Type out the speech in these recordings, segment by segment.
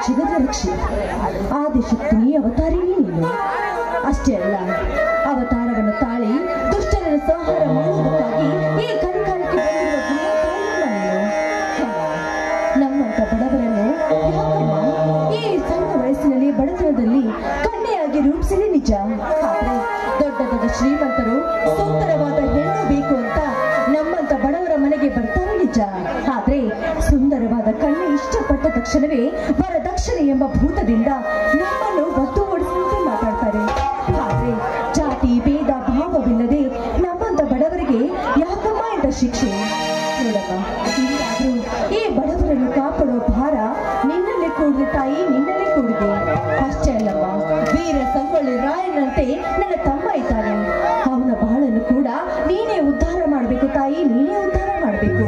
ಜಗದರಕ್ಷಿ ಆದಿಶಕ್ತಿನಿ ಅವತಾರಿಣಿ ನೀನು. ಅಷ್ಟೇ ಅಲ್ಲ, ಅವತಾರವನ್ನು ತಾಳಿ ದುಷ್ಟರ ಸಂಹಾರ ಮಾಡುವುದಕ್ಕಾಗಿ ಈ ಕಲಿಕಾಲಕ್ಕೆ ನಮ್ಮಂತ ಬಡವರನ್ನು ಈ ಸಣ್ಣ ವಯಸ್ಸಿನಲ್ಲಿ ಬಡತನದಲ್ಲಿ ಕನ್ಯೆಯಾಗಿ ರೂಪಿಸಿದೆ ನಿಜ. ಆದ್ರೆ ದೊಡ್ಡ ದೊಡ್ಡ ಶ್ರೀಮಂತರು ಸುಂದರವಾದ ಹೆಣ್ಣು ಬೇಕು ಅಂತ ನಮ್ಮಂತ ಬಡವರ ಮನೆಗೆ ಬರ್ತಾರೆ ನಿಜ. ಆದ್ರೆ ಸುಂದರವಾದ ಕನ್ಯೆ ಇಷ್ಟಪಟ್ಟ ತಕ್ಷಣವೇ ವರದಕ್ಷಿಣೆ ಎಂಬ ಭೂತದಿಂದ ನಮ್ಮನ್ನು ಒತ್ತು ಓಡಿಸುವಂತೆ ಮಾತಾಡ್ತಾರೆ. ಆದ್ರೆ ಜಾತಿ ಭೇದ ಭಾವವಿಲ್ಲದೆ ನಮ್ಮಂತ ಬಡವರಿಗೆ ಯಾಕಮ್ಮ ಇಂಥ ಶಿಕ್ಷೆ? ನೋಡಮ್ಮ, ಇನ್ನಾದ್ರೂ ಈ ಬಡವರನ್ನು ಕಾಪಾಡುವ ಭಾರ ನಿನ್ನಲ್ಲೇ ಕೂಡಿದೆ ತಾಯಿ, ನಿನ್ನಲ್ಲೇ ಕೂಡಿದೆ. ಅಷ್ಟೇ ಅಲ್ಲಮ್ಮ, ವೀರ ಸಂಗೊಳ್ಳಿ ರಾಯನಂತೆ ನನ್ನ ತಮ್ಮ ಇದ್ದಾನೆ. ಅವನ ಬಾಳನ್ನು ಕೂಡ ನೀನೇ ಉದ್ಧಾರ ಮಾಡಬೇಕು ತಾಯಿ, ನೀನೇ ಉದ್ಧಾರ ಮಾಡಬೇಕು.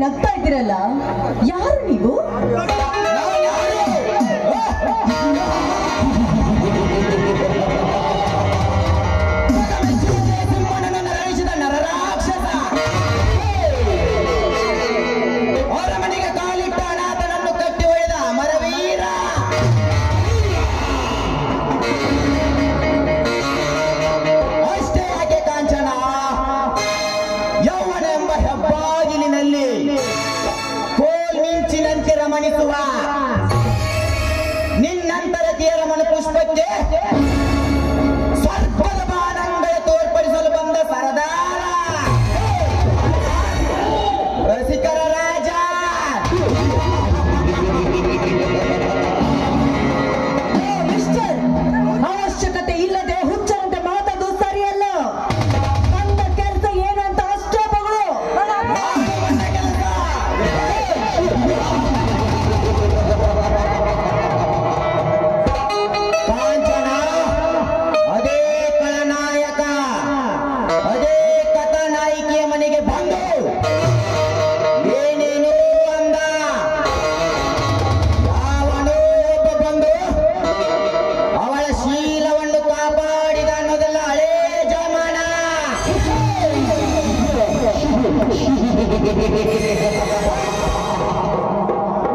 ನಗ್ತಾ ಇದ್ದೀರಲ್ಲ, ಯಾರು ನೀವು? ನಿನ್ನಂತರತಿಯ ರಮಣ ಪುಷ್ಪಕ್ಕೆ ಸ್ವರ್ಗದ ಬಾಣಂಗಳ ತೋರ್ಪಡಿಸಲು ಬಂದ ಸರದಾರ ರಸಿಕರ ರಾಜ. ಮಿಸ್ಟರ್, ಅವಶ್ಯಕತೆ ಇಲ್ಲದೆ ಹುಚ್ಚರಂತೆ ಮಾತಾಡೋದು ಸರಿಯಲ್ಲ. ನನ್ನ ಕೆಲಸ ಏನಂತ ಅಷ್ಟೇ ಮಗಳು.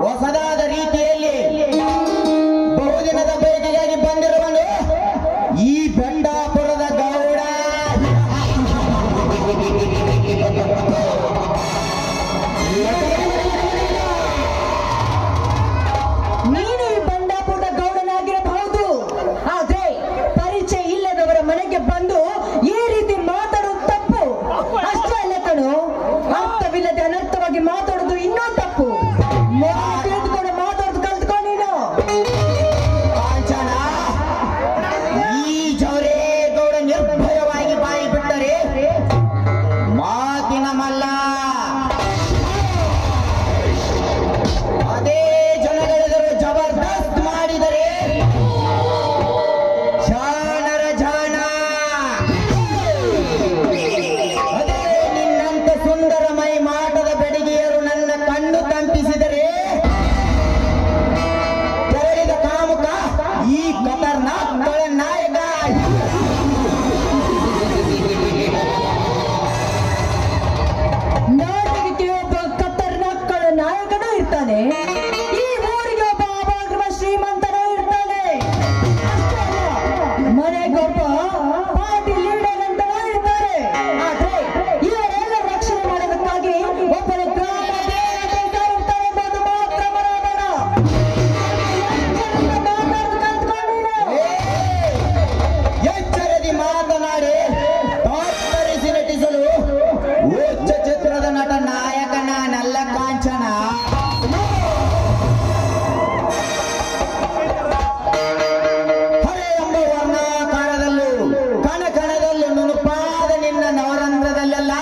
ಹೊಸದಾದ ರೀತಿಯಲ್ಲಿ ಬಹುದಿನದ ಬೇಟೆಗಾಗಿ ಬಂದಿರುವನು ಈ ಬಂಡಾಪುರದ ಗೌಡ. ನೀನು ಈ ಬಂಡಾಪುರದ ಗೌಡನಾಗಿರಬಹುದು, ಆದ್ರೆ ಪರಿಚಯ ಇಲ್ಲದವರ ಮನೆಗೆ ಬಂದು ಈ ರೀತಿ ಮಾತಾಡೋದು ತಪ್ಪು. ಅಷ್ಟೇ ಅಲ್ಲ ಕಣೋ, ಅರ್ಥವಿಲ್ಲದೆ ಅನರ್ಥವಾಗಿ ಮಾತಾಡೋದು ಇನ್ನೂ ತಪ್ಪು. ತಿಳಿದುಕೊಂಡು ಮಾತಾಡೋದು ಕಲ್ತ್ಕೊ ನೀನು. ಕಾಂಚನ, ಈ ಜವರೇಗೌಡ ನಿರ್ಭಯವಾಗಿ ಬಾಯಿ ಬಿಟ್ಟರೆ ಮಾತಿನ ಮಲ್ಲ. ಅದೇ ಜನಗಳೆದರು ಜಬರ್ದಸ್ತ್ ಮಾಡಿದರೆ ಜಾಣರ ಜಾಣ. ಅದೇ ನಿನ್ನಂತ ಸುಂದರ ಮೈ ಮಾಟದ ಬೆಡಗಿಯರು ನನ್ನ ಕಣ್ಣು ತಂಪಿಸಿದರೆ ತೆರಳಿದ ಕಾಮುಕ ಈ ಖತರ್ನಾಕ್ ನಾಯಕ. ನಾಟಕಕ್ಕೆ ಒಬ್ಬ ಖತರ್ನಾಕ್ ನಾಯಕನೂ ಇರ್ತಾನೆ, ಈ ಊರಿಗೆ ಒಬ್ಬ ಅಭಾಗ್ರಮ ಶ್ರೀಮಂತನೂ ಇರ್ತಾನೆ. ಅಷ್ಟೇ ಅಲ್ಲ, ಮನೆಗೊಬ್ಬ ಪಾರ್ಟಿ ಲೀಡರ್ ಅಂತನೂ ಇರ್ತಾರೆ. ಆದ್ರೆ ಇವರೆಲ್ಲ ರಕ್ಷಣೆ ಮಾಡೋದಕ್ಕಾಗಿ ಒಬ್ಬರು ಗ್ರಾಮ ದೇವತೆ ಇರ್ತಾರೆ ಎಂಬುದು ಮಾತ್ರ ಮರೆಯಬೇಡ. ಮಾತಾಡೋದು ಕಲ್ತ್ಕೊಂಡಿರು. ಎಚ್ಚರದಿ ಮಾತನಾಡಿ ತಾತ್ಪರಿಸಿ ನಟಿಸಲು ಉಚ್ಚ ಚಿತ್ರದ ನಟ ನಾಯಕ ನಾನಲ್ಲ ಕಾಂಚನ. ಹಳೆ ಎಂಬ ವರ್ಣಾಕಾರದಲ್ಲೂ ಕಣಕಣದಲ್ಲೂ ನುಣುಪಾದ ನಿನ್ನ ನವರಂಧ್ರದಲ್ಲೆಲ್ಲ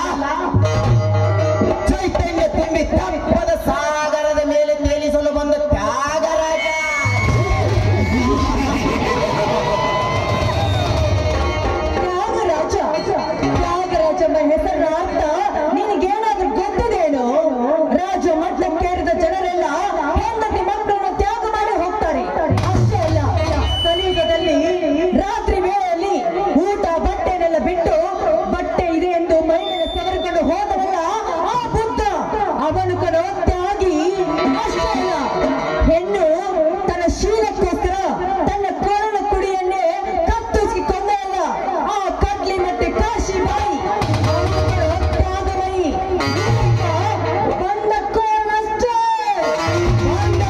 ಚೈತನ್ಯ ತುಂಬಿ ತಪ್ಪದ ಸಾಗರದ ಮೇಲೆ ತೇಲಿಸಲು ಬಂದ ತ್ಯಾಗರಾಜ. ತ್ಯಾಗರಾಜ ಎಂಬ ಹೆಸರಿನ ಅರ್ಥ ನಿನಗೇನಾದ್ರೂ ಗೊತ್ತಿದೇನು? ರಾಜ ಮಟ್ಟಕ್ಕೇರಿದ ಜನರೆಲ್ಲ ಹೆಂಡತಿ ಮಕ್ಕಳನ್ನು ತ್ಯಾಗ ಮಾಡಿ ಹೋಗ್ತಾರೆ. ಅಷ್ಟೇ ಅಲ್ಲ, ಕಲಿಯುಗದಲ್ಲಿ ರಾತ್ರಿ ವೇಳೆಯಲ್ಲಿ ಊಟ ಬಟ್ಟೆನೆಲ್ಲ ಬಿಟ್ಟು ಬಟ್ಟೆ ಇದೆ ಎಂದು ಮೈಮೇಲೆ ಸವರಿಕೊಂಡು ಹೋದರಲ್ಲ ಆ ಬುದ್ಧ, ಅವನು ಕಣೋ ತ್ಯಾಗಿ. ಅಷ್ಟೇ ಅಲ್ಲ, ಹೆಣ್ಣು ತನ್ನ ಶೀಲಕ್ಕೋಸ್ಕರ ತನ್ನ ಕೊರಳ ಕುಡಿಯನ್ನೇ ಕತ್ತರಿಸಿ ಕೊಂದಲ್ಲ ಆ ಕಡ್ಲಿ ಮತ್ತೆ ಕಾಶಿ ಬಾಯಿ, ಅವನು ಕಣೋ ತ್ಯಾಗಮಯಿ. ಬಂದ ಕೋಲಷ್ಟೇ, ಬಂದ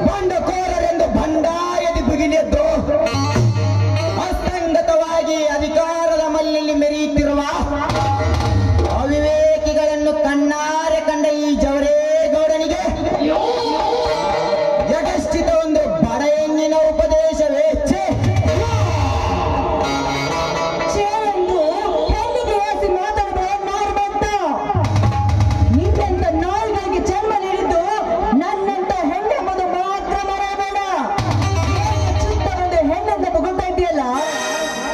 ಬಂಡಕೋರರೆಂದು ಬಂಡಾಯದಿ ಬುಗಿಲೆದ್ದು ಅಸಂಗತವಾಗಿ ಅಧಿಕಾರದ ಮಲ್ಲಿಯಲ್ಲಿ ಮೆರೆಯುತ್ತಿರುವ ಅವಿವೇಕಿಗಳನ್ನು ಕಣ್ಣಾರೆ ಕಂಡ ಈ ಜವರೇಗೌಡನಿಗೆ ಯಗಶ್ಚಿತ ಒಂದು ಬಡ ಹೆಣ್ಣಿನ ಉಪದೇಶವೇ ಛೇ. ಎಂದು ಹೆಣ್ಣಿಗೆ ಏಸಿ ಮಾತಾಡುವ ನಾರ್ಮಂತ. ನಿನ್ನಂತ ನಾಯಿಗಳಿಗೆ ಜನ್ಮ ನೀಡಿದ್ದು ನನ್ನಂತ ಹೆಣ್ಣೆಂಬುದು ಮಾತ್ರ ಮರೆಯಬೇಡ. ಚಿತ್ತ ಒಂದು ಹೆಣ್ಣಂತ ಬೊಗಳ್ತಾ ಇದೆಯಲ್ಲ,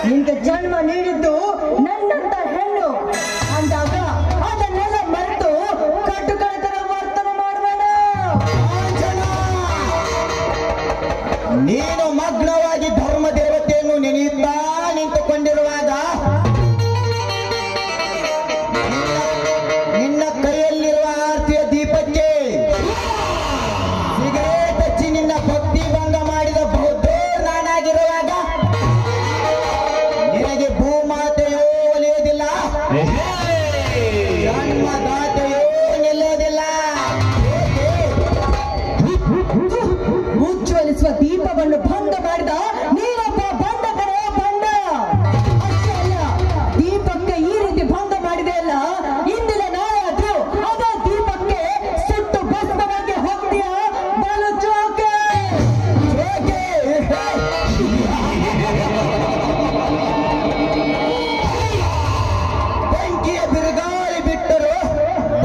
ನಿನ್ಗೆ ಜನ್ಮ ನೀಡಿದ್ದು ನಿನ್ನಂತ ಹೆಣ್ಣು ಅಂದಾಗ ಅದನ್ನೆಲ್ಲ ಮರೆತು ಕಟ್ಟುಕಳತನ ವರ್ತನೆ ಮಾಡುವಣ. ನೀನು ಮಗ್ನವಾಗಿ ಧರ್ಮ ದೇವತೆಯನ್ನು ನೆನೆಯುತ್ತಾ ನಿಂತುಕೊಂಡಿರುವಾಗ ನಿನ್ನ ಕೈಯಲ್ಲಿರುವ ಆರತಿಯ ದೀಪಕ್ಕೆ ಸಿಗರೇಟ್ ಹಚ್ಚಿ ನಿನ್ನ ಭಕ್ತಿ ಭಂಗ ಮಾಡಿದ ಬೌದ್ಧ ನಾನಾಗಿರುವಾಗ ನಿನಗೆ ಭೂಮಾತೆಯೋ ಒಲಿಯುವುದಿಲ್ಲ, ಜನ್ಮದಾತೆಯೋ ನಿಲ್ಲುವುದಿಲ್ಲ. ಉಜ್ವಲಿಸುವ ದೀಪವನ್ನು ಭಂಗ ಮಾಡಿದ ನೀನೊಬ್ಬ ಬಂಡಕರೇ ಬಂಡ. ಅಷ್ಟೇ ಅಲ್ಲ, ದೀಪಕ್ಕೆ ಈ ರೀತಿ ಭಂಗ ಮಾಡಿದೆ ಅಲ್ಲ, ಇಂದಿನ ನಾಳೆ ಆದ್ರೂ ಅದೇ ದೀಪಕ್ಕೆ ಸುಟ್ಟು ಭಸ್ಮವಾಗಿ ಹೋಗ್ತೀಯ ಬಲು ಜೋಕೆ. ಬೆಂಕಿಯ ಬಿರುಗಾಳಿ ಬಿಟ್ಟರು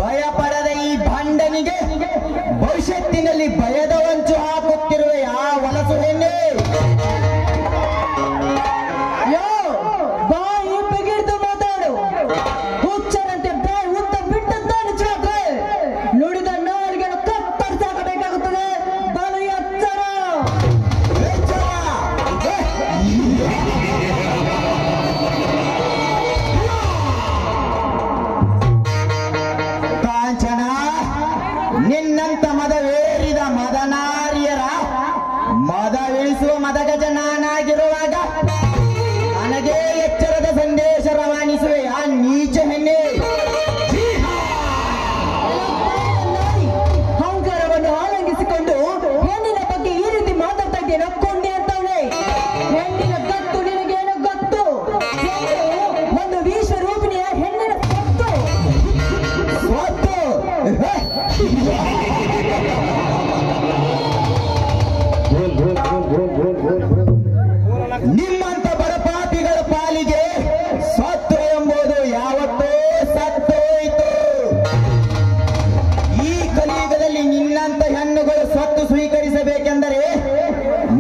ಭಯ ಪಡದ ಈ ಭಂಡನಿಗೆ ಭವಿಷ್ಯತ್ತಿನಲ್ಲಿ ಭಯದ ವಂಚು ಹಾಕುತ್ತಿರುವ ಯಾವ ವಲಸು ಹೆಣ್ಣೆ. ಯೋ ಬಾಯಿ ಬಿಗಿಡ್ದು ಮಾತಾಡು. ಹುಚ್ಚರಂತೆ ಬಾಯಿ ಉದ್ದ ಬಿಟ್ಟದ್ದಾನೆ ಚಾಕ್ರೆ. ನುಡಿದ ನಾಲಿಗೆಯನ್ನು ಕತ್ತರಿಸಾಕಬೇಕಾಗುತ್ತದೆ ಬಲು ಎಚ್ಚರ. ಕಾಂಚನ, ನಿನ್ನಂತ ಮದವೇರಿದ ಮದನಾರಿಯರ ಮದವಿಳಿಸುವ ಮದಗಜ ನಾನಾಗಿರುವಾಗ ನನಗೆ ಎಚ್ಚರದ ಸಂದೇಶ ರವಾನಿಸುವೆ ಆ ನೀಚ ಹೆಣ್ಣೆ. ಅಹಂಕಾರವನ್ನು ಆಲಂಗಿಸಿಕೊಂಡು ಹೆಣ್ಣಿನ ಬಗ್ಗೆ ಈ ರೀತಿ ಮಾತಾಡ್ತಾ ಇದ್ದೇನೆ ಕೊಂಡೆ ಅಂತವಳೆ. ಹೆಣ್ಣಿನ ಗತ್ತು ನಿನಗೇನು ಗೊತ್ತು? ಹೆಣ್ಣು ಒಂದು ವಿಶ್ವರೂಪಿಣಿಯ ಹೆಣ್ಣಿನ ಸತ್ತು. ಸ್ವತ್ತು ನಿಮ್ಮಂತ ಬಡಪಾಪಿಗಳ ಪಾಲಿಗೆ ಸ್ವತ್ತು ಎಂಬುದು ಯಾವತ್ತೋ ಸತ್ತೋಯಿತು. ಈ ಕಲಿಯುಗದಲ್ಲಿ ನಿನ್ನಂತ ಹೆಣ್ಣುಗಳು ಸ್ವತ್ತು ಸ್ವೀಕರಿಸಬೇಕೆಂದರೆ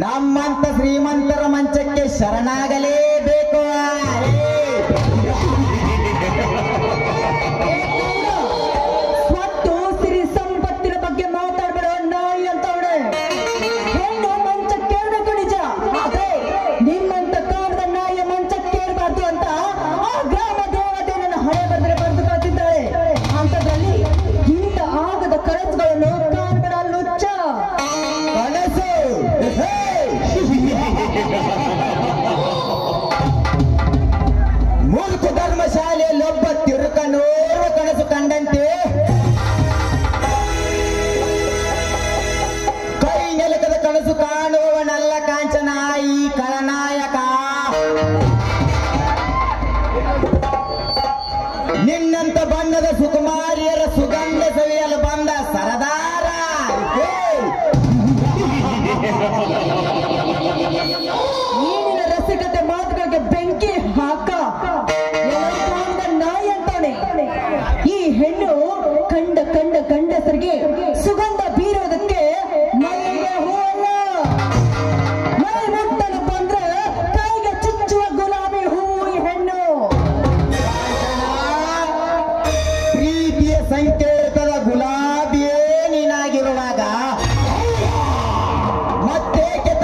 ನಮ್ಮಂತ ಶ್ರೀಮಂತರ ಮಂಚಕ್ಕೆ ಶರಣಾಗಲೇಬೇಕು. ಸ್ವತ್ತು ಸಿರಿ ಸಂಪತ್ತಿನ ಬಗ್ಗೆ ಮಾತಾಡ್ಬೇಡ ನಾಯಿ ಅಂತವಳೆ. ಹೆಣ್ಣು ಮಂಚಕ್ಕೇರ್ಬೇಕು ನಿಜ, ಆದ್ರೆ ನಿಮ್ಮಂತ ಕಾಲದ ನಾಯಿಯ ಮಂಚಕ್ಕೇರ್ಬಾರ್ದು ಅಂತ ಆ ಗ್ರಾಮ ದೇವತೆ ನನ್ನ ಹಣೆ ಬರೆದ್ರೆ ಬರೆದು ಕಳ್ತಿದ್ದಾಳೆ. ಅಂತದ್ರಲ್ಲಿ ಇಂಥ ಆಗದ ಕನಸುಗಳನ್ನು ಕಾಣ್ಬೇಡ ಲುಚ್ಚ. ಕನಸು ಮುಲ್ಕು ಧರ್ಮಶಾಲೆಯಲ್ಲೊಬ್ಬ ತಿರುಕನೂರು ಕನಸು ಕಂಡಂತೆ ಕೈ ನೆಲಕದ ಕನಸು ಕಾಣುವವನಲ್ಲ ಕಾಂಚನ ಈ ಖಳನಾಯಕ. ನಿನ್ನಂತ ಬಣ್ಣದ ಸುಕುಮಾರಿಯರ ಸುಗಂಧ ಸವಿಯಲು ಬಂದ ಸರದಾರ. ನೀನಿನ ರಸಿಕತೆ ಮಾತುಗಳಿಗೆ ಬೆಂಕಿ ಹಾಕ. ನಾಯಿ ಅಂತಾನೆ ಈ ಹೆಣ್ಣು ಕಂಡ ಕಂಡ ಗಂಡಸರಿಗೆ ಸುಗಂಧ ಬೀರೋದಕ್ಕೆ ಮೈಗೆ ಹೂವಲ್ಲ. ಮೈ ಮುಟ್ಟಲು ಬಂದ್ರೆ ಕೈಗೆ ಚುಚ್ಚುವ ಗುಲಾಬಿ ಹೂವು ಈ ಹೆಣ್ಣು. ಪ್ರೀತಿಯ ಸಂಕೇತದ ಗುಲಾಬಿಯೇ ನೀನಾಗಿರುವಾಗ ಮತ್ತೇಕೆ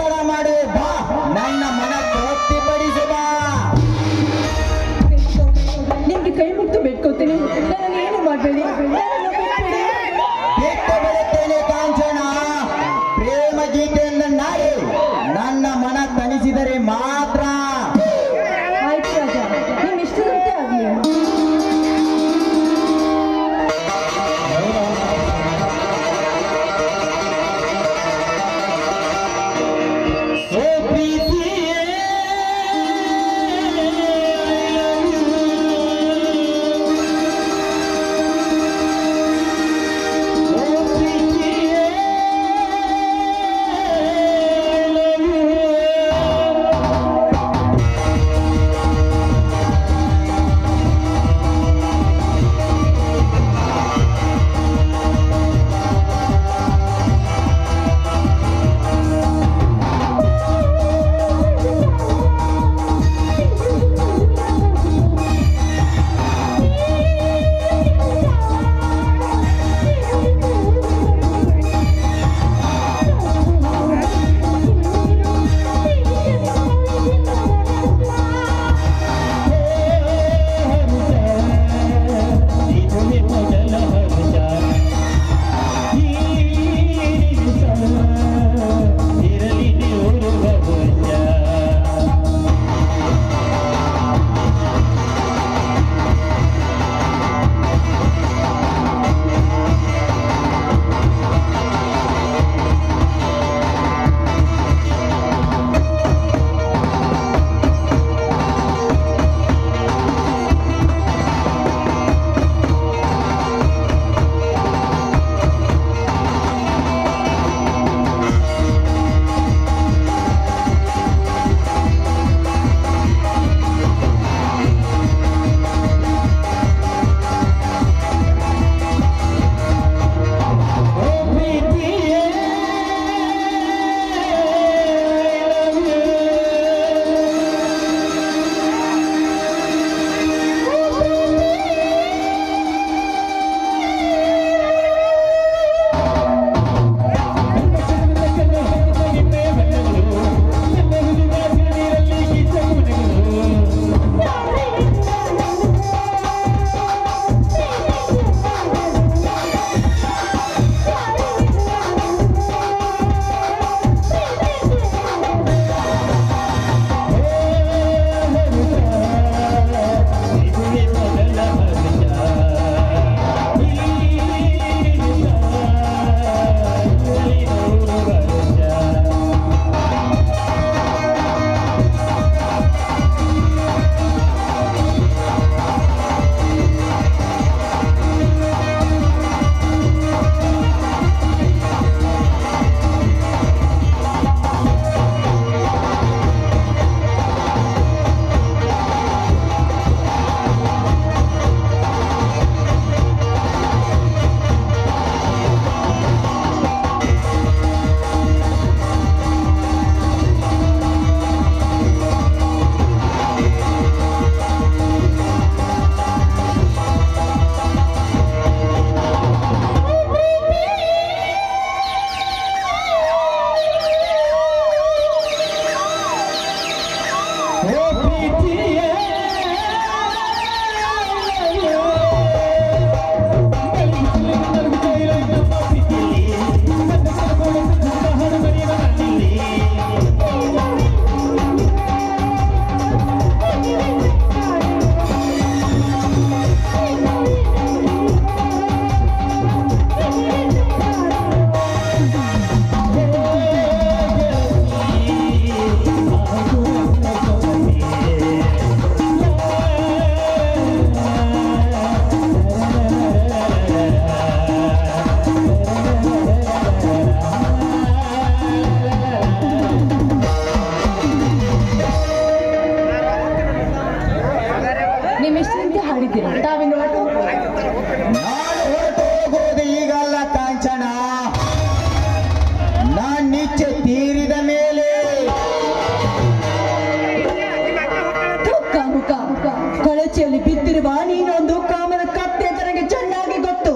ನೀನೊಂದು ಕಾಮದ ಕತ್ತೆ ತನಗೆ ಚೆನ್ನಾಗಿ ಗೊತ್ತು.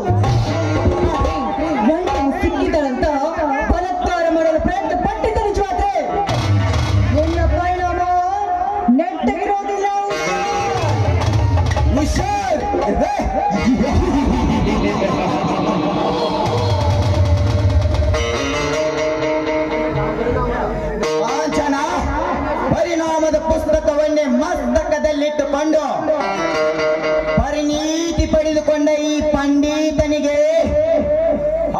ಸಿಕ್ಕಿದರಂತ ಬಲಾತ್ಕಾರ ಮಾಡಲು ಪ್ರಯತ್ನ ಪಟ್ಟಿದ್ದ ನಿಜವಾದ್ರೆ ನಿನ್ನ ಪರಿಣಾಮ ನೆಟ್ಟಗಿರೋದಿಲ್ಲ. ಕಾಂಚನ ಪರಿಣಾಮದ ಪುಸ್ತಕವನ್ನೇ ಮಸ್ತಕದಲ್ಲಿಟ್ಟುಕೊಂಡು ಪರಿಣೀತಿ ಪಡೆದುಕೊಂಡ ಈ ಪಂಡಿತನಿಗೆ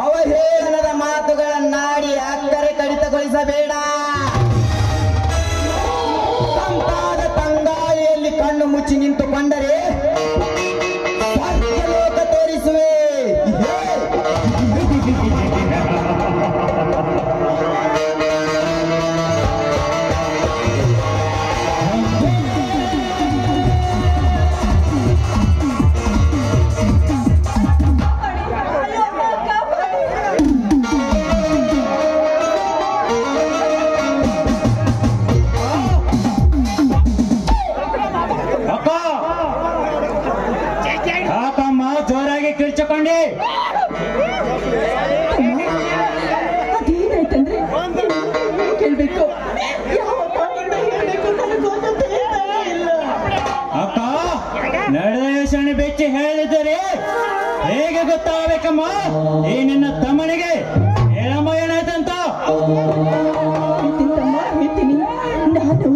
ಅವಹೇಳನದ ಮಾತುಗಳನ್ನಾಡಿ ಅಕ್ಕರೆ ಕಡಿತಗೊಳಿಸಬೇಡ. ತಂಪಾದ ತಂಗಾಳಿಯಲ್ಲಿ ಕಣ್ಣು ಮುಚ್ಚಿ ನಿಂತುಕೊಂಡರೆ ಸ್ವರ್ಗಲೋಕ ತೋರಿಸುವೆ. ಕಿರ್ಚಕೊಂಡೆ ಅದೇನಾಯ್ತಂದ್ರೆ ಕೇಳ್ಬೇಕು. ಅಕ್ಕ ನಡೆದ ಯೋಚನೆ ಬೆಚ್ಚಿ ಹೇಳಿದರೆ ಹೇಗೆ ಗೊತ್ತಾಗಬೇಕಮ್ಮ? ಈ ನಿನ್ನ ತಮ್ಮನಿಗೆ ಹೇಳಮ್ಮ ಏನಾಯ್ತಂತ. ಹೇಳ್ತೀನಿ. ನಾನು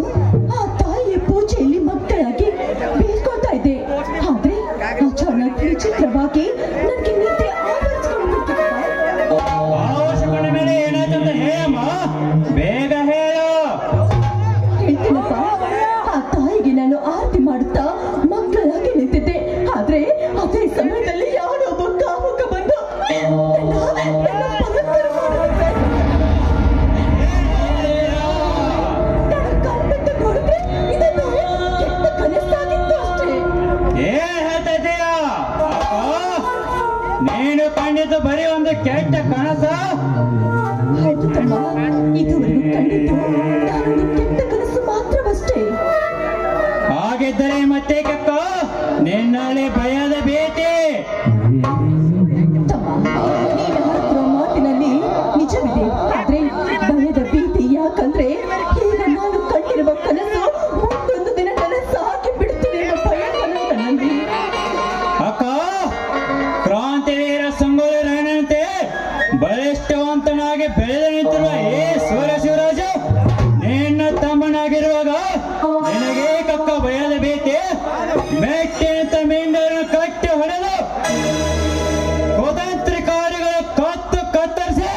ಆ ತಾಯಿಯ ಪೂಜೆಯಲ್ಲಿ ಮಕ್ಕಳಾಗಿ ಬೀಳ್ಕೊತಾ ಇದ್ದೆ. ಆದ್ರೆ ಅಚಾನಕ್ ವಿಚಿತ್ರವಾಗಿ ನನಗೆ ನಿದ್ದೆ ಆವಶ್ಯಕೊಂಡ ಮೇಲೆ ಏನಾಯ್ತಂತ ಹೇಳಮ್ಮ, ಬೇಗ ಹೇಳು. ಹೇಳ್ತೀನಪ್ಪ. ಆ ತಾಯಿಗೆ ನಾನು ಆರತಿ ಮಾಡುತ್ತಾ ಮಕ್ಕಳಾಗಿ ನಿಂತಿದ್ದೆ. ಆದ್ರೆ ಅದೇ ಸಮಯದಲ್ಲಿ ಯಾರೊಬ್ಬ ಕಾಮುಕ ಬಂದು ಕಣ್ಬಿಟ್ಟು ನೋಡಿದ್ರೆ ಇದನ್ನು ಕೆಟ್ಟ ಕನಸಾಗಿತ್ತು ಅಷ್ಟೇ. ಏನ್ ಹೇಳ್ತಾ ಇದೀಯ? ನೀನು ಕಂಡಿದ್ದು ಬರೀ ಒಂದು ಕೆಟ್ಟ ಕನಸ? ಹೌದು ತಮ್ಮ, ಇದುವರೆಗೂ ಕಂಡಿದ್ದು ನಾನೊಂದು ಕೆಟ್ಟ ಕನಸು ಮಾತ್ರವಷ್ಟೇ. ಹಾಗಿದ್ದರೆ ಮತ್ತೆ ಕಕ್ಕ ನಿನ್ನಲ್ಲಿ ಭಯದ ಭೀತಿ. ತಮ್ಮ, ನೀನು ಹಾಕಿರೋ ಮಾತಿನಲ್ಲಿ ನಿಜವಿದೆ. ಆದ್ರೆ ಭಯದ ಭೀತಿ ಯಾಕಂದ್ರೆ ಈಗ ನಾನು ಕಂಡಿರುವ ಕನಸು ಮುಂದೊಂದು ದಿನ ಕನಸು ಹಾಕಿ ಬಿಡ್ತೀನಿ ಎಂಬ ಭಯ ನನ್ನಲ್ಲಿ. ಅಕ್ಕ, ಕ್ರಾಂತಿವೀರ ಸಂಗೊಳ್ಳಿ ರಾಯಣ್ಣನಂತೆ ಬಲಿಷ್ಠವಂತನಾಗಿ ಬೆಳೆದು ನಿಂತಿರುವ ಈ ಸೂರ್ಯ ಶಿವರಾಜ ನಿನ್ನ ತಮ್ಮನಾಗಿರುವಾಗ ನಿನಗೆ ಕಕ್ಕ ಭಯದ ಭೀತಿ? ಮೆಟ್ಟಿನಿಂತ ಮೀಂಡರನ್ನು ಕಟ್ಟಿ ಹೊಡೆದು ಕುತಂತ್ರಿಕಾರಿಗಳ ಕತ್ತು ಕತ್ತರಿಸಿ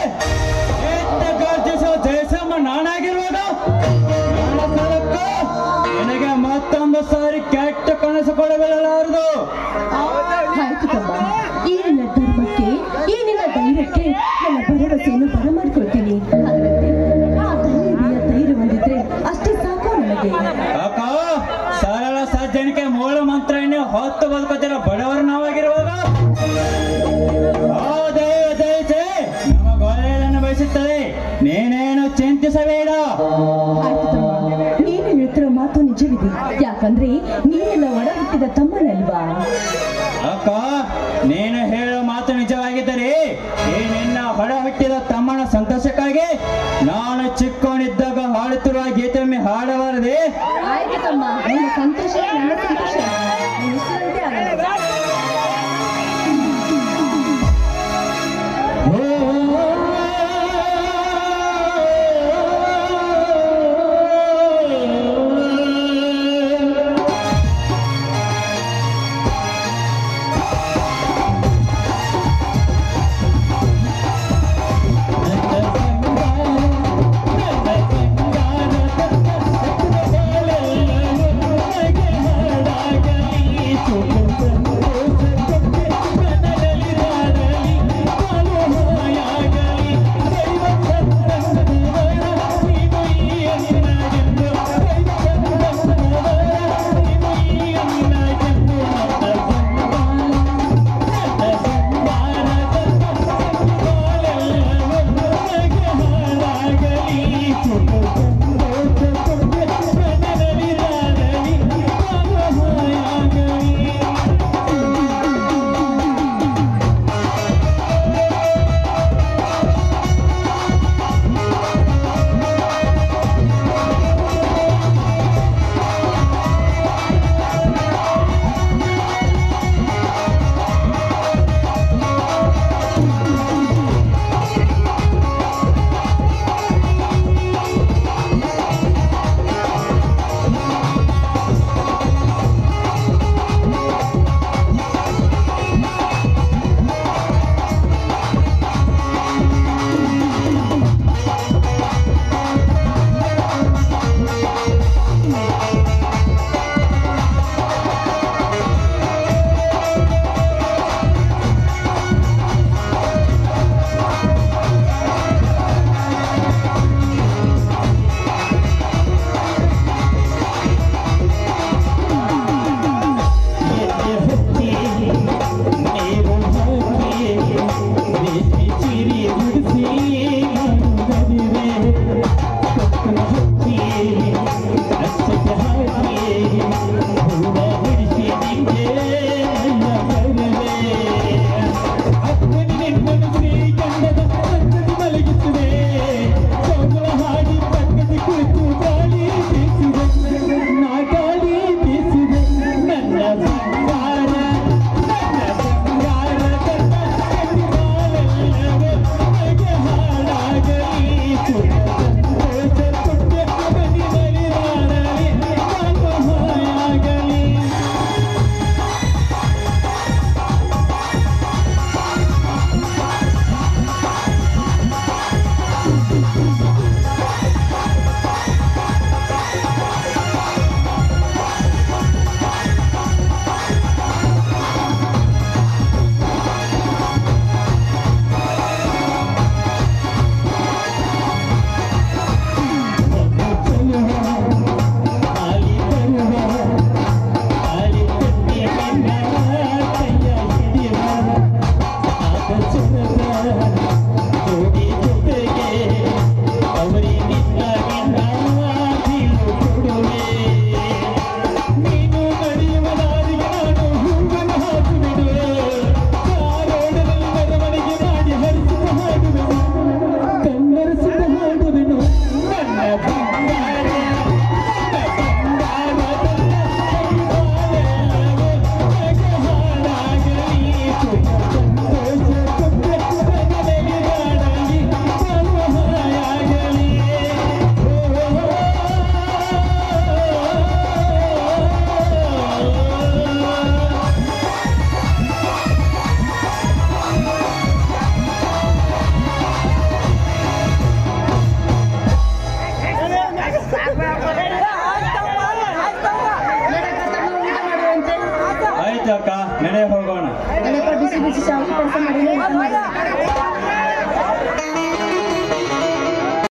ಗರ್ಜಿಸುವ ಜಯಸಮ್ಮ ನಾನಾಗಿರುವಾಗ ನಿನಗೆ ಮತ್ತೊಂದು ಸಾರಿ ಕೆಟ್ಟ ಕನಸು ಕೊಡಬಲ್ಲಲಾರದು. ಆಯ್ತು ತಮ್ಮ, ಈ ನಿನ್ನ ಧರ್ಮಕ್ಕೆ, ಈ ನಿನ್ನ ಧೈರ್ಯಕ್ಕೆ ನನ್ನ ಭರವಸೆಯನ್ನು ಬರಮಾಡಿಕೊಳ್ತೀನಿ. ಅದರಂತೆ ಆ ಧೈರ್ಯ ಧೈರ್ಯ ಹೊಂದಿದ್ರೆ ಅಷ್ಟೇ ಸಾಕು ನನಗೆ. ಅಕ್ಕ, ಸರಳ ಸಜ್ಜನಿಕೆ ಮೂಲ ಮಂತ್ರ ಹೊತ್ತು ಬದುಕೋತಿರೋ ಬಡವರು ನಾವಾಗಿರುವಾಗ ಆ ದೈವ ದಯಚೆ ನಮಗೆ ಒಳ್ಳೆಯದನ್ನು ಬಯಸುತ್ತದೆ. ನೀನೇನು ಚಿಂತಿಸಬೇಡ. ಆಯ್ತು ತಮ್ಮ, ನೀನು ಹೇಳ್ತಿರೋ ಮಾತು ನಿಜವಿದೆ. ಯಾಕಂದ್ರೆ ನೀನೆಲ್ಲ ಒಡ ಹುಟ್ಟಿದ ತಮ್ಮನಲ್ವಾ? ಅಕ್ಕ, ನೀನು ಹೇಳೋ ಮಾತು ನಿಜವಾಗಿದ್ದರೆ ಈ ನಿನ್ನ ಹೊಡ ಹುಟ್ಟಿದ ತಮ್ಮನ ಸಂತೋಷಕ್ಕಾಗಿ ನಾನು ಚಿಕ್ಕವನಿದ್ದಾಗ ಹಾಡುತ್ತಿರುವ ಗೀತೆಯೊಮ್ಮೆ ಹಾಡಬಾರದೆ? ಆಯ್ತು ತಮ್ಮ, ನಿನ್ನ ಸಂತೋಷ ನನ್ನ ಸಂತೋಷ